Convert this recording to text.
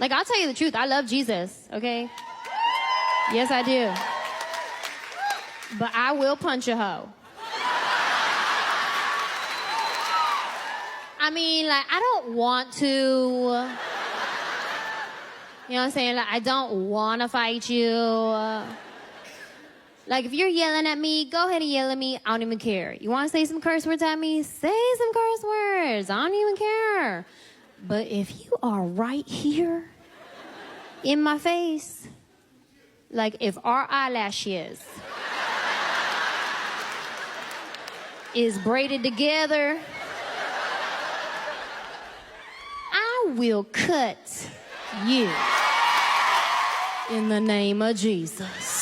Like, I'll tell you the truth. I love Jesus, okay? Yes, I do. But I will punch a hoe. I mean, like, I don't want to. You know what I'm saying? Like, I don't want to fight you. Like, if you're yelling at me, go ahead and yell at me. I don't even care. You want to say some curse words at me? Say some curse words. I don't even care. But if you are right here in my face, like if our eyelashes is braided together, I will cut you in the name of Jesus.